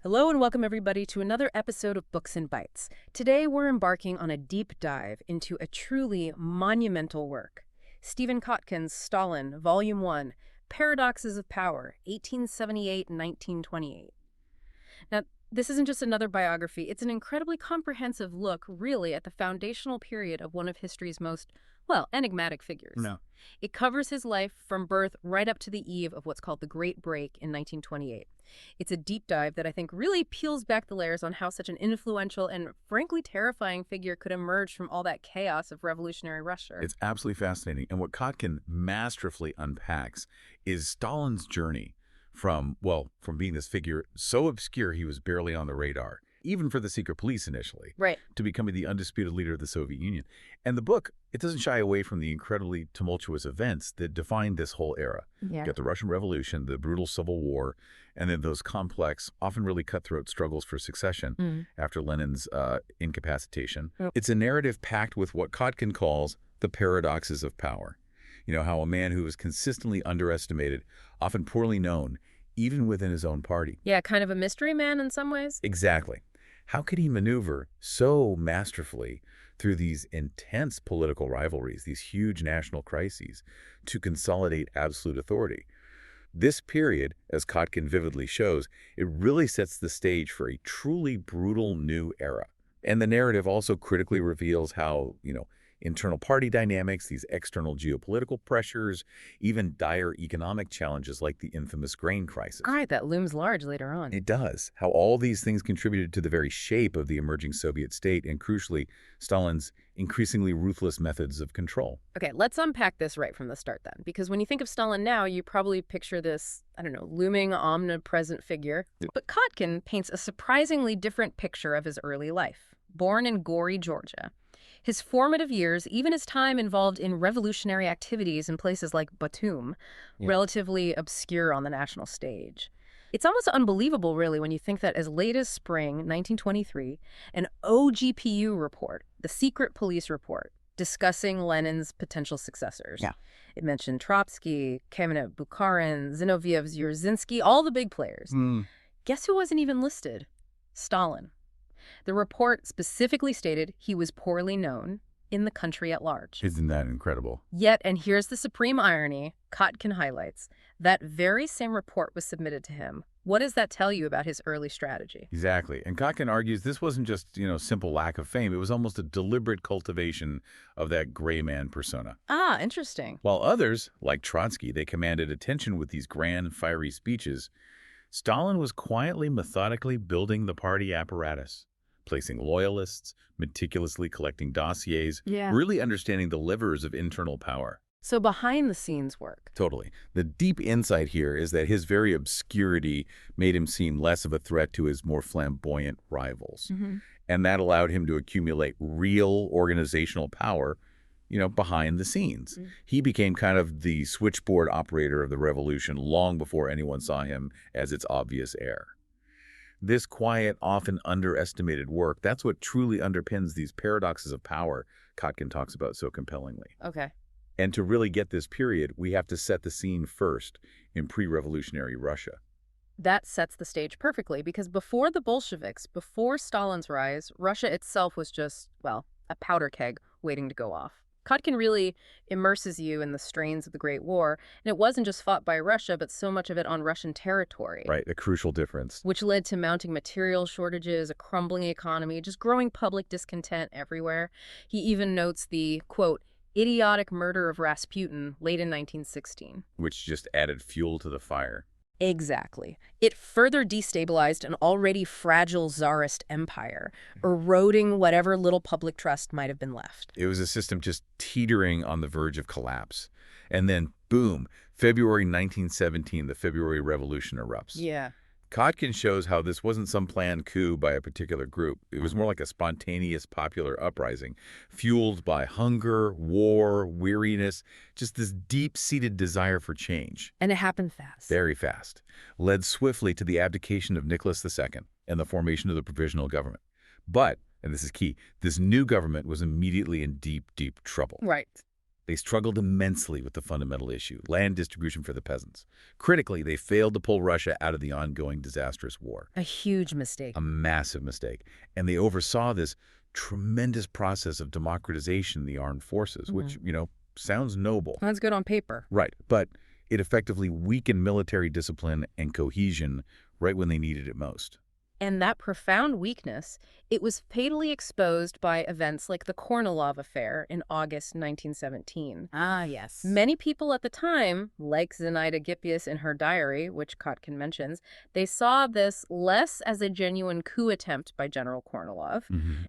Hello and welcome everybody to another episode of Books and Bytes. Today we're embarking on a deep dive into a truly monumental work. Stephen Kotkin's Stalin, Volume 1, Paradoxes of Power, 1878-1928. Now, this isn't just another biography, it's an incredibly comprehensive look, really, at the foundational period of one of history's most, enigmatic figures. No. It covers his life from birth right up to the eve of what's called the Great Break in 1928. It's a deep dive that I think really peels back the layers on how such an influential and frankly terrifying figure could emerge from all that chaos of revolutionary Russia. It's absolutely fascinating. And what Kotkin masterfully unpacks is Stalin's journey from being this figure so obscure he was barely on the radar, even for the secret police initially, Right. to becoming the undisputed leader of the Soviet Union. And the book, it doesn't shy away from the incredibly tumultuous events that defined this whole era. Yeah. You got the Russian Revolution, the brutal Civil War, and then those complex, often really cutthroat struggles for succession after Lenin's incapacitation. Yep. It's a narrative packed with what Kotkin calls the paradoxes of power. You know, how a man who was consistently underestimated, often poorly known, even within his own party. Yeah, kind of a mystery man in some ways. Exactly. How could he maneuver so masterfully through these intense political rivalries, these huge national crises, to consolidate absolute authority? This period, as Kotkin vividly shows, it really sets the stage for a truly brutal new era. And the narrative also critically reveals how, internal party dynamics, these external geopolitical pressures, even dire economic challenges like the infamous grain crisis. All right, that looms large later on. It does. How all these things contributed to the very shape of the emerging Soviet state and, crucially, Stalin's increasingly ruthless methods of control. Okay, let's unpack this right from the start then, because when you think of Stalin now, you probably picture this, looming, omnipresent figure. Yep. But Kotkin paints a surprisingly different picture of his early life. Born in Gori, Georgia, his formative years, even his time involved in revolutionary activities in places like Batum, relatively obscure on the national stage. It's almost unbelievable, really, when you think that as late as spring 1923, an OGPU report, the secret police report, discussing Lenin's potential successors. Yeah. It mentioned Trotsky, Kamenev Bukharin, Zinoviev Dzerzhinsky, all the big players. Guess who wasn't even listed? Stalin. The report specifically stated he was poorly known in the country at large. Isn't that incredible? Yet, and here's the supreme irony, Kotkin highlights, that very same report was submitted to him. What does that tell you about his early strategy? Exactly. And Kotkin argues this wasn't just, simple lack of fame. It was almost a deliberate cultivation of that gray man persona. Ah, interesting. While others, like Trotsky, they commanded attention with these grand, fiery speeches, Stalin was quietly, methodically building the party apparatus, placing loyalists, meticulously collecting dossiers, really understanding the levers of internal power. So behind-the-scenes work. Totally. The deep insight here is that his very obscurity made him seem less of a threat to his more flamboyant rivals. And that allowed him to accumulate real organizational power, behind the scenes. He became kind of the switchboard operator of the revolution long before anyone saw him as its obvious heir. This quiet, often underestimated work, that's what truly underpins these paradoxes of power Kotkin talks about so compellingly. Okay. And to really get this period, we have to set the scene first in pre-revolutionary Russia. That sets the stage perfectly, because before the Bolsheviks, before Stalin's rise, Russia itself was just, a powder keg waiting to go off. Kotkin really immerses you in the strains of the Great War, and it wasn't just fought by Russia, but so much of it on Russian territory. Right, a crucial difference. Which led to mounting material shortages, a crumbling economy, just growing public discontent everywhere. He even notes the, quote, idiotic murder of Rasputin late in 1916. Which just added fuel to the fire. Exactly. It further destabilized an already fragile czarist empire, eroding whatever little public trust might have been left. It was a system just teetering on the verge of collapse. And then, boom, February 1917, the February Revolution erupts. Yeah. Kotkin shows how this wasn't some planned coup by a particular group. It was more like a spontaneous popular uprising, fueled by hunger, war, weariness, just this deep-seated desire for change. And it happened fast. Very fast. Led swiftly to the abdication of Nicholas II and the formation of the provisional government. But, and this is key, this new government was immediately in deep, deep trouble. Right. They struggled immensely with the fundamental issue, land distribution for the peasants. Critically, they failed to pull Russia out of the ongoing disastrous war. A huge mistake. A massive mistake. And they oversaw this tremendous process of democratization in the armed forces, which, sounds noble. Sounds good on paper. Right, but it effectively weakened military discipline and cohesion right when they needed it most. And that profound weakness, it was fatally exposed by events like the Kornilov affair in August 1917. Ah, yes. Many people at the time, like Zenaida Gippius in her diary, which Kotkin mentions, they saw this less as a genuine coup attempt by General Kornilov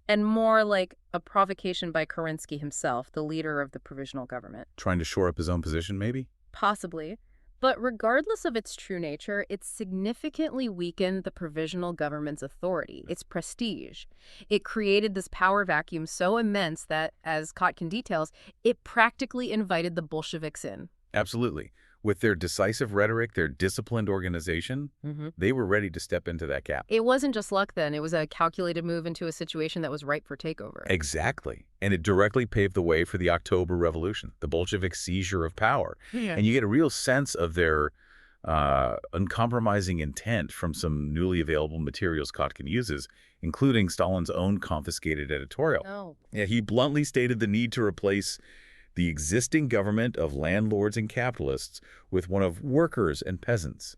and more like a provocation by Kerensky himself, the leader of the provisional government. Trying to shore up his own position, maybe? Possibly. But regardless of its true nature, it significantly weakened the provisional government's authority, its prestige. It created this power vacuum so immense that, as Kotkin details, it practically invited the Bolsheviks in. Absolutely. With their decisive rhetoric, their disciplined organization, they were ready to step into that gap. It wasn't just luck then. It was a calculated move into a situation that was ripe for takeover. Exactly. And it directly paved the way for the October Revolution, the Bolshevik seizure of power. And you get a real sense of their uncompromising intent from some newly available materials Kotkin uses, including Stalin's own confiscated editorial. Oh. Yeah, he bluntly stated the need to replace the existing government of landlords and capitalists with one of workers and peasants.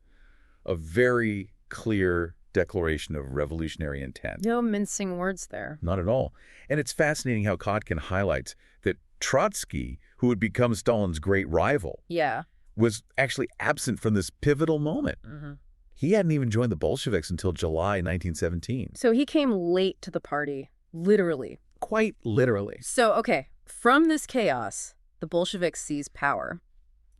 A very clear declaration of revolutionary intent. No mincing words there. Not at all. And it's fascinating how Kotkin highlights that Trotsky, who would become Stalin's great rival, was actually absent from this pivotal moment. He hadn't even joined the Bolsheviks until July 1917. So he came late to the party, literally. Quite literally. So, okay, from this chaos, the Bolsheviks seized power.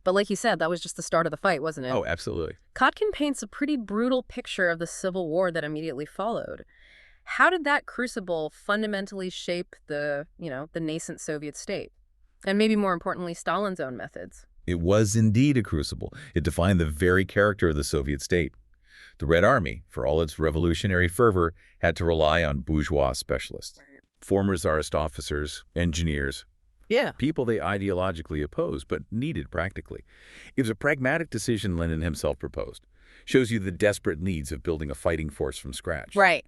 But like you said, that was just the start of the fight, wasn't it? Oh, absolutely. Kotkin paints a pretty brutal picture of the civil war that immediately followed. How did that crucible fundamentally shape the nascent Soviet state? And maybe more importantly, Stalin's own methods. It was indeed a crucible. It defined the very character of the Soviet state. The Red Army, for all its revolutionary fervor, had to rely on bourgeois specialists. Former Tsarist officers, engineers, people they ideologically opposed but needed practically. It was a pragmatic decision Lenin himself proposed. Shows you the desperate needs of building a fighting force from scratch. Right.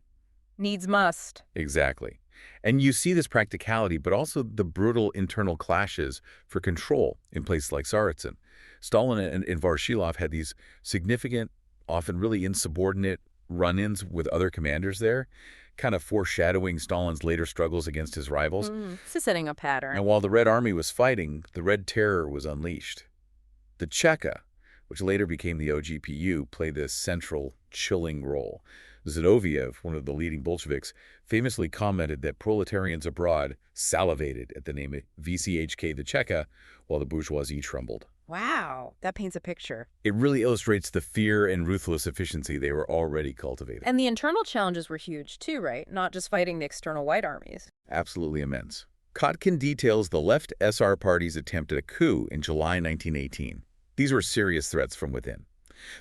Needs must. Exactly. And you see this practicality, but also the brutal internal clashes for control in places like Tsaritsyn. Stalin and Voroshilov had these significant, often really insubordinate run-ins with other commanders there, kind of foreshadowing Stalin's later struggles against his rivals. This is setting a pattern. And while the Red Army was fighting, the Red Terror was unleashed. The Cheka, which later became the OGPU, played this central, chilling role. Zinoviev, one of the leading Bolsheviks, famously commented that proletarians abroad salivated at the name of VCHK the Cheka, while the bourgeoisie trembled. Wow, that paints a picture. It really illustrates the fear and ruthless efficiency they were already cultivating. And the internal challenges were huge too, right? Not just fighting the external white armies. Absolutely immense. Kotkin details the left SR party's attempt at a coup in July 1918. These were serious threats from within.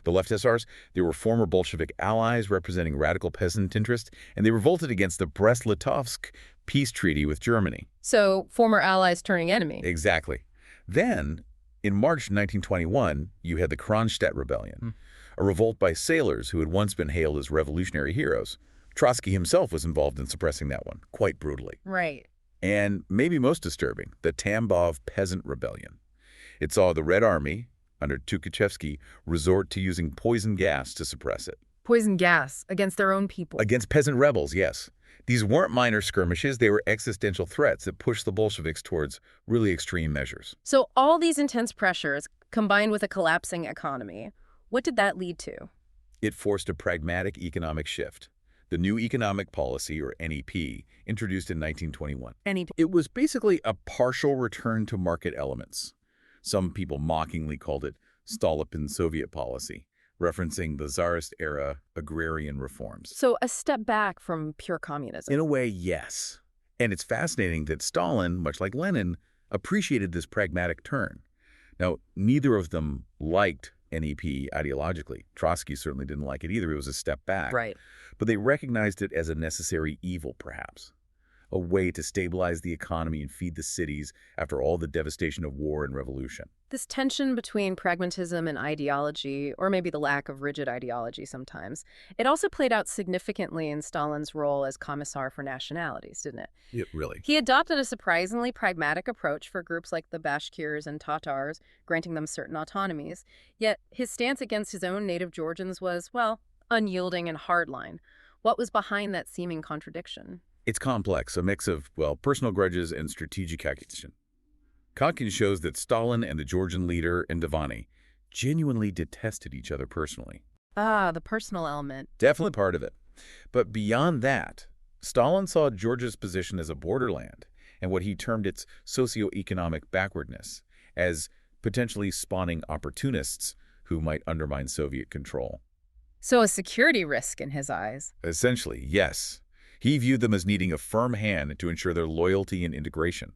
The left SRs, they were former Bolshevik allies representing radical peasant interests, and they revolted against the Brest-Litovsk peace treaty with Germany. So, former allies turning enemy. Exactly. Then, in March 1921, you had the Kronstadt Rebellion, a revolt by sailors who had once been hailed as revolutionary heroes. Trotsky himself was involved in suppressing that one, quite brutally. Right. And maybe most disturbing, the Tambov Peasant Rebellion. It saw the Red Army, under Tukhachevsky, resort to using poison gas to suppress it. Poison gas against their own people. Against peasant rebels, yes. These weren't minor skirmishes, they were existential threats that pushed the Bolsheviks towards really extreme measures. So all these intense pressures, combined with a collapsing economy, what did that lead to? It forced a pragmatic economic shift. The new economic policy, or NEP, introduced in 1921. NEP. It was basically a partial return to market elements. Some people mockingly called it Stalin Soviet policy, referencing the Tsarist-era agrarian reforms. So a step back from pure communism. In a way, yes. And it's fascinating that Stalin, much like Lenin, appreciated this pragmatic turn. Now, neither of them liked NEP ideologically. Trotsky certainly didn't like it either. It was a step back. Right. But they recognized it as a necessary evil, perhaps. a way to stabilize the economy and feed the cities after all the devastation of war and revolution. This tension between pragmatism and ideology, or maybe the lack of rigid ideology sometimes, it also played out significantly in Stalin's role as Commissar for Nationalities, didn't it? It really. He adopted a surprisingly pragmatic approach for groups like the Bashkirs and Tatars, granting them certain autonomies. Yet his stance against his own native Georgians was, well, unyielding and hardline. What was behind that seeming contradiction? It's complex, a mix of, well, personal grudges and strategic calculation. Kotkin shows that Stalin and the Georgian leader Ndivani genuinely detested each other personally. Ah, the personal element. Definitely part of it. But beyond that, Stalin saw Georgia's position as a borderland and what he termed its socioeconomic backwardness as potentially spawning opportunists who might undermine Soviet control. So a security risk in his eyes. Essentially, yes. He viewed them as needing a firm hand to ensure their loyalty and integration.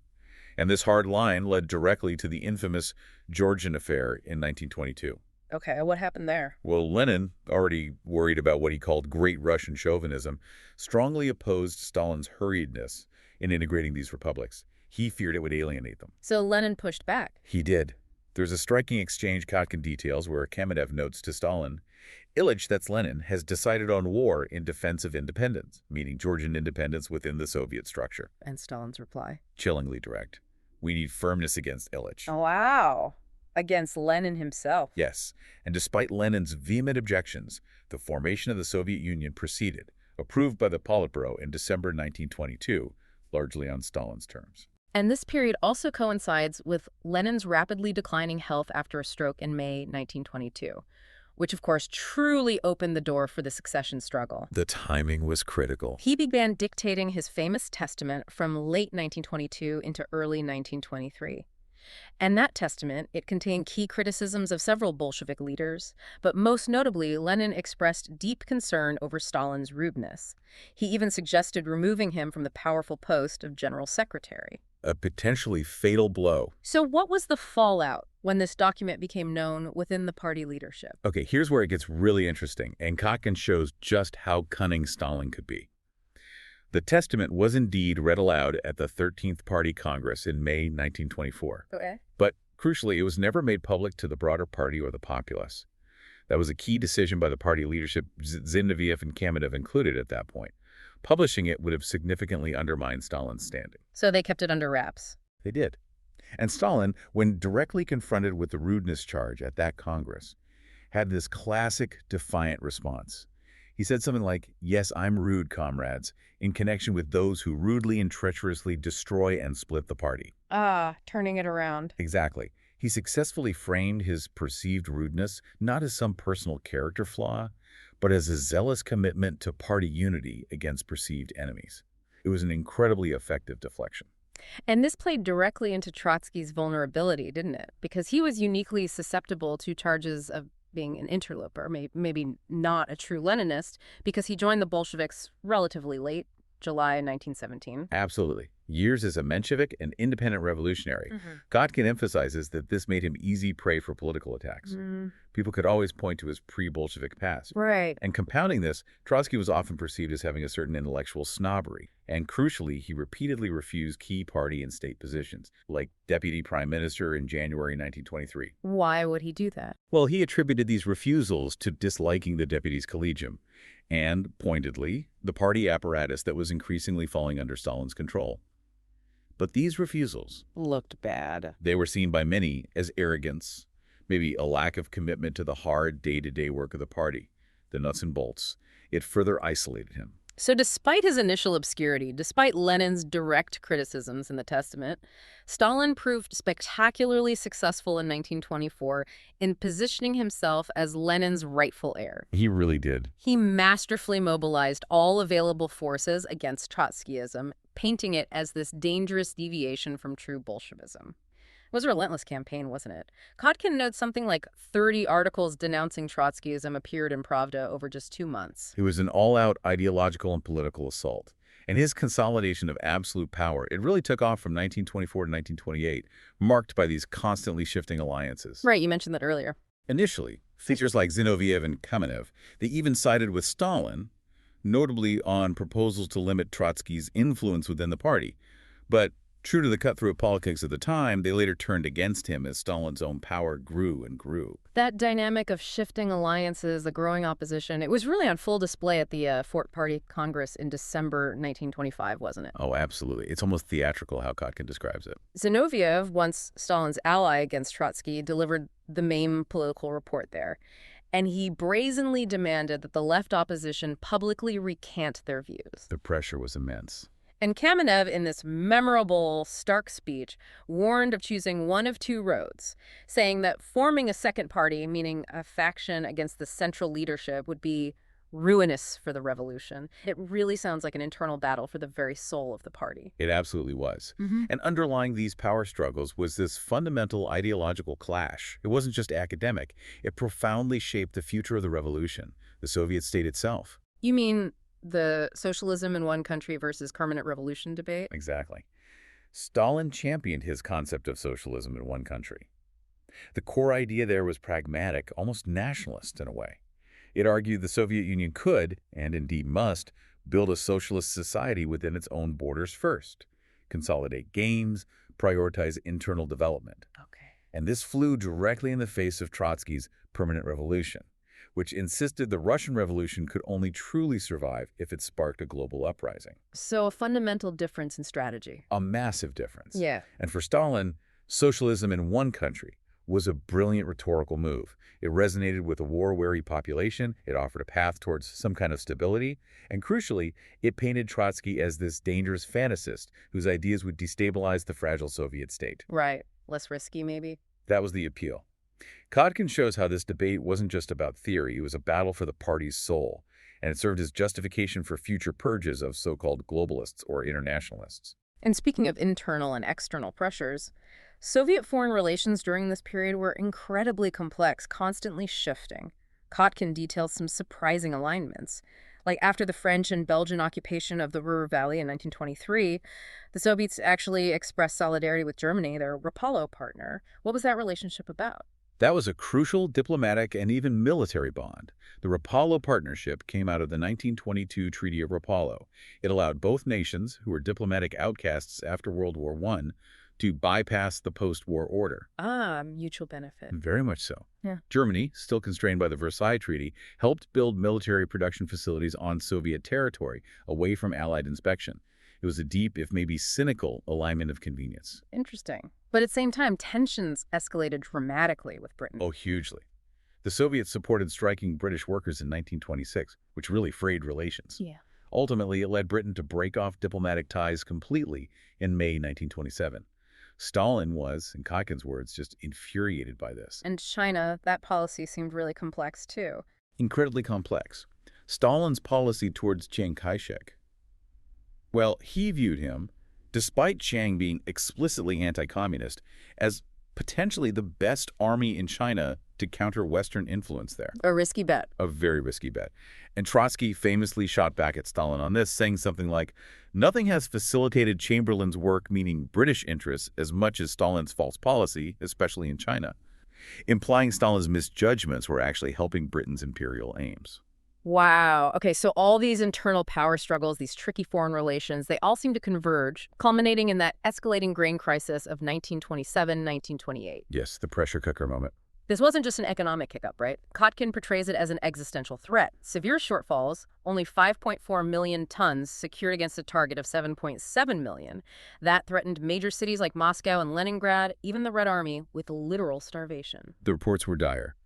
And this hard line led directly to the infamous Georgian affair in 1922. Okay, what happened there? Well, Lenin, already worried about what he called Great Russian chauvinism, strongly opposed Stalin's hurriedness in integrating these republics. He feared it would alienate them. So Lenin pushed back. He did. There's a striking exchange Kotkin details where Kamenev notes to Stalin, Ilyich, that's Lenin, has decided on war in defense of independence, meaning Georgian independence within the Soviet structure. And Stalin's reply? Chillingly direct. We need firmness against Ilyich. Oh, wow. Against Lenin himself. Yes, and despite Lenin's vehement objections, the formation of the Soviet Union proceeded, approved by the Politburo in December 1922, largely on Stalin's terms. And this period also coincides with Lenin's rapidly declining health after a stroke in May 1922, which of course truly opened the door for the succession struggle. The timing was critical. He began dictating his famous testament from late 1922 into early 1923. And that testament, it contained key criticisms of several Bolshevik leaders, but most notably, Lenin expressed deep concern over Stalin's rudeness. He even suggested removing him from the powerful post of General Secretary. A potentially fatal blow. So what was the fallout when this document became known within the party leadership? Okay, here's where it gets really interesting, and Kotkin shows just how cunning Stalin could be. The testament was indeed read aloud at the 13th Party Congress in May 1924. Okay. But crucially, it was never made public to the broader party or the populace. That was a key decision by the party leadership, Zinoviev and Kamenev included at that point. Publishing it would have significantly undermined Stalin's standing. So they kept it under wraps. They did. And Stalin, when directly confronted with the rudeness charge at that Congress, had this classic defiant response. He said something like, "Yes, I'm rude, comrades," in connection with those who rudely and treacherously destroy and split the party. Ah, turning it around. Exactly. He successfully framed his perceived rudeness not as some personal character flaw, but as a zealous commitment to party unity against perceived enemies. It was an incredibly effective deflection. And this played directly into Trotsky's vulnerability, didn't it? Because he was uniquely susceptible to charges of being an interloper, maybe not a true Leninist, because he joined the Bolsheviks relatively late, July 1917. Absolutely. Years as a Menshevik and independent revolutionary. Kotkin emphasizes that this made him easy prey for political attacks. People could always point to his pre-Bolshevik past. Right. And compounding this, Trotsky was often perceived as having a certain intellectual snobbery. And crucially, he repeatedly refused key party and state positions, like deputy prime minister in January 1923. Why would he do that? Well, he attributed these refusals to disliking the deputy's collegium and, pointedly, the party apparatus that was increasingly falling under Stalin's control. But these refusals Looked bad. they were seen by many as arrogance, maybe a lack of commitment to the hard day-to-day work of the party, the nuts and bolts. It further isolated him. So despite his initial obscurity, despite Lenin's direct criticisms in the Testament, Stalin proved spectacularly successful in 1924 in positioning himself as Lenin's rightful heir. He really did. He masterfully mobilized all available forces against Trotskyism, painting it as this dangerous deviation from true Bolshevism. It was a relentless campaign, wasn't it? Kotkin notes something like 30 articles denouncing Trotskyism appeared in Pravda over just 2 months. It was an all-out ideological and political assault. And his consolidation of absolute power, it really took off from 1924 to 1928, marked by these constantly shifting alliances. Right, you mentioned that earlier. Initially, figures like Zinoviev and Kamenev, they even sided with Stalin, notably on proposals to limit Trotsky's influence within the party. But true to the cutthroat politics of the time, they later turned against him as Stalin's own power grew and grew. That dynamic of shifting alliances, the growing opposition, it was really on full display at the Fort Party Congress in December 1925, wasn't it? Oh, absolutely. It's almost theatrical how Kotkin describes it. Zinoviev, once Stalin's ally against Trotsky, delivered the main political report there. And he brazenly demanded that the left opposition publicly recant their views. The pressure was immense. And Kamenev, in this memorable, stark speech, warned of choosing one of two roads, saying that forming a second party, meaning a faction against the central leadership, would be ruinous for the revolution. It really sounds like an internal battle for the very soul of the party. It absolutely was. And underlying these power struggles was this fundamental ideological clash. It wasn't just academic. It profoundly shaped the future of the revolution, the Soviet state itself. You mean the socialism in one country versus permanent revolution debate? Exactly. Stalin championed his concept of socialism in one country. The core idea there was pragmatic, almost nationalist in a way. It argued the Soviet Union could, and indeed must, build a socialist society within its own borders first, consolidate gains, prioritize internal development. Okay. And this flew directly in the face of Trotsky's permanent revolution, which insisted the Russian Revolution could only truly survive if it sparked a global uprising. So a fundamental difference in strategy. A massive difference. Yeah. And for Stalin, socialism in one country was a brilliant rhetorical move. It resonated with a war-weary population, it offered a path towards some kind of stability, and crucially, it painted Trotsky as this dangerous fantasist whose ideas would destabilize the fragile Soviet state. Right. Less risky, maybe? That was the appeal. Kotkin shows how this debate wasn't just about theory, it was a battle for the party's soul, and it served as justification for future purges of so-called globalists or internationalists. And speaking of internal and external pressures, Soviet foreign relations during this period were incredibly complex, constantly shifting. Kotkin details some surprising alignments. Like after the French and Belgian occupation of the Ruhr Valley in 1923, the Soviets actually expressed solidarity with Germany, their Rapallo partner. What was that relationship about? That was a crucial diplomatic and even military bond. The Rapallo Partnership came out of the 1922 Treaty of Rapallo. It allowed both nations, who were diplomatic outcasts after World War I, to bypass the post-war order. Ah, mutual benefit. Very much so. Yeah. Germany, still constrained by the Versailles Treaty, helped build military production facilities on Soviet territory, away from Allied inspection. It was a deep, if maybe cynical, alignment of convenience. Interesting. But at the same time, tensions escalated dramatically with Britain. Oh, hugely. The Soviets supported striking British workers in 1926, which really frayed relations. Yeah. Ultimately, it led Britain to break off diplomatic ties completely in May 1927. Stalin was, in Kotkin's words, just infuriated by this. And China, that policy seemed really complex, too. Incredibly complex. Stalin's policy towards Chiang Kai-shek, well, he viewed him, despite Chiang being explicitly anti-communist, as potentially the best army in China to counter Western influence there. A risky bet. A very risky bet. And Trotsky famously shot back at Stalin on this, saying something like, "Nothing has facilitated Chamberlain's work, meaning British interests, as much as Stalin's false policy, especially in China," implying Stalin's misjudgments were actually helping Britain's imperial aims. Wow. Okay, so all these internal power struggles, these tricky foreign relations, they all seem to converge, culminating in that escalating grain crisis of 1927, 1928. Yes, the pressure cooker moment. This wasn't just an economic hiccup, right? Kotkin portrays it as an existential threat. Severe shortfalls, only 5.4 million tons secured against a target of 7.7 million. That threatened major cities like Moscow and Leningrad, even the Red Army, with literal starvation. The reports were dire.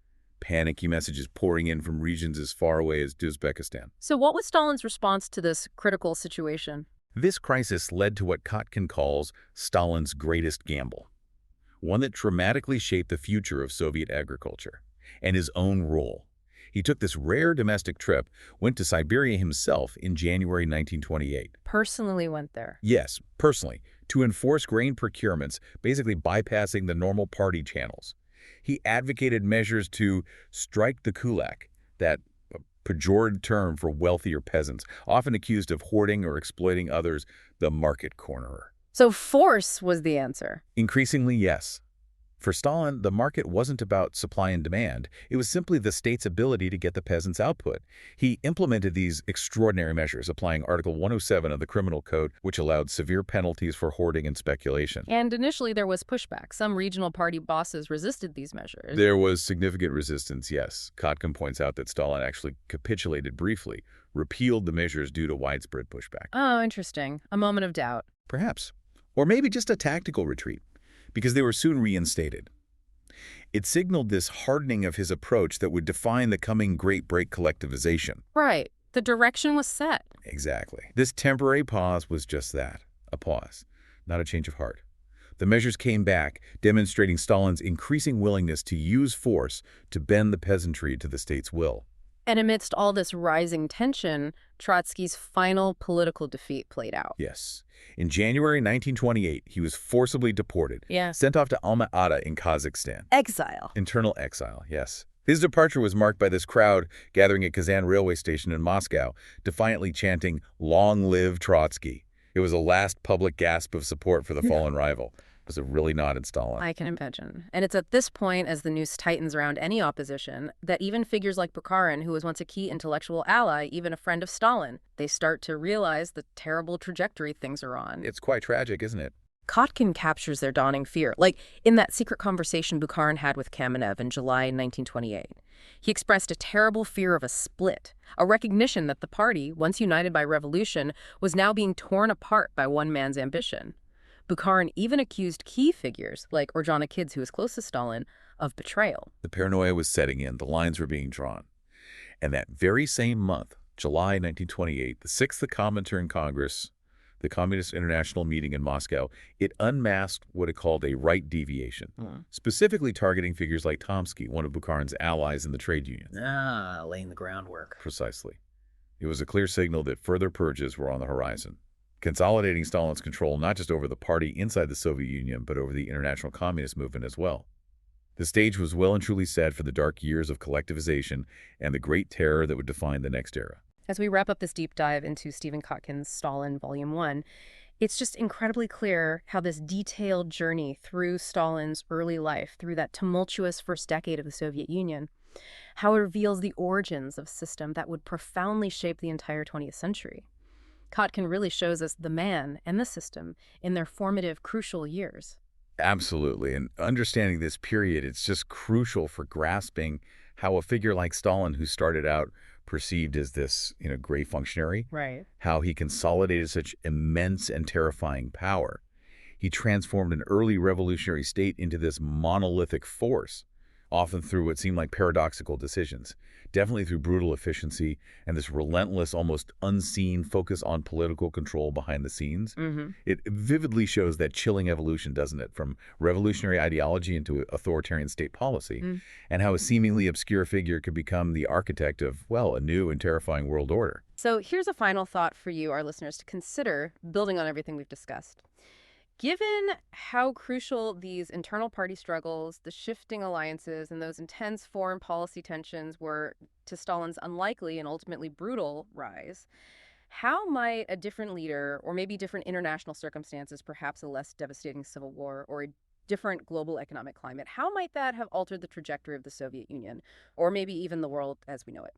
Panicky messages pouring in from regions as far away as Uzbekistan. So what was Stalin's response to this critical situation? This crisis led to what Kotkin calls Stalin's greatest gamble, one that dramatically shaped the future of Soviet agriculture and his own role. He took this rare domestic trip, went to Siberia himself in January 1928. Personally went there. Yes, personally, to enforce grain procurements, basically bypassing the normal party channels. He advocated measures to strike the kulak, that pejorative term for wealthier peasants, often accused of hoarding or exploiting others, the market cornerer. So force was the answer. Increasingly, yes. For Stalin, the market wasn't about supply and demand. It was simply the state's ability to get the peasants' output. He implemented these extraordinary measures, applying Article 107 of the Criminal Code, which allowed severe penalties for hoarding and speculation. And initially there was pushback. Some regional party bosses resisted these measures. There was significant resistance, yes. Kotkin points out that Stalin actually capitulated briefly, repealed the measures due to widespread pushback. Oh, interesting. A moment of doubt. Perhaps. Or maybe just a tactical retreat, because they were soon reinstated. It signaled this hardening of his approach that would define the coming Great Break collectivization. Right. The direction was set. Exactly. This temporary pause was just that, a pause, not a change of heart. The measures came back, demonstrating Stalin's increasing willingness to use force to bend the peasantry to the state's will. And amidst all this rising tension, Trotsky's final political defeat played out. Yes. In January 1928, he was forcibly deported, sent off to Alma-Ata in Kazakhstan. Exile. Internal exile, yes. His departure was marked by this crowd gathering at Kazan railway station in Moscow, defiantly chanting, "Long live Trotsky." It was a last public gasp of support for the fallen rival. It was a really nod at Stalin. I can imagine. And it's at this point, as the noose tightens around any opposition, that even figures like Bukharin, who was once a key intellectual ally, even a friend of Stalin, they start to realize the terrible trajectory things are on. It's quite tragic, isn't it? Kotkin captures their dawning fear, like in that secret conversation Bukharin had with Kamenev in July 1928. He expressed a terrible fear of a split, a recognition that the party, once united by revolution, was now being torn apart by one man's ambition. Bukharin even accused key figures, like Orjonikidze, who was close to Stalin, of betrayal. The paranoia was setting in. The lines were being drawn. And that very same month, July 1928, the Sixth Comintern Congress, the Communist International meeting in Moscow, it unmasked what it called a right deviation, specifically targeting figures like Tomsky, one of Bukharin's allies in the trade union. Laying the groundwork. Precisely. It was a clear signal that further purges were on the horizon, consolidating Stalin's control not just over the party inside the Soviet Union, but over the international communist movement as well. The stage was well and truly set for the dark years of collectivization and the great terror that would define the next era. As we wrap up this deep dive into Stephen Kotkin's Stalin Volume 1, it's just incredibly clear how this detailed journey through Stalin's early life, through that tumultuous first decade of the Soviet Union, how it reveals the origins of a system that would profoundly shape the entire 20th century. Kotkin really shows us the man and the system in their formative, crucial years. Absolutely. And understanding this period, it's just crucial for grasping how a figure like Stalin, who started out perceived as this, great functionary, Right. how he consolidated such immense and terrifying power. He transformed an early revolutionary state into this monolithic force, often through what seemed like paradoxical decisions, definitely through brutal efficiency and this relentless, almost unseen focus on political control behind the scenes. It vividly shows that chilling evolution, doesn't it, from revolutionary ideology into authoritarian state policy, and how a seemingly obscure figure could become the architect of, well, a new and terrifying world order. So here's a final thought for you, our listeners, to consider, building on everything we've discussed. Given how crucial these internal party struggles, the shifting alliances, and those intense foreign policy tensions were to Stalin's unlikely and ultimately brutal rise, how might a different leader, or maybe different international circumstances, perhaps a less devastating civil war or a different global economic climate, how might that have altered the trajectory of the Soviet Union, or maybe even the world as we know it?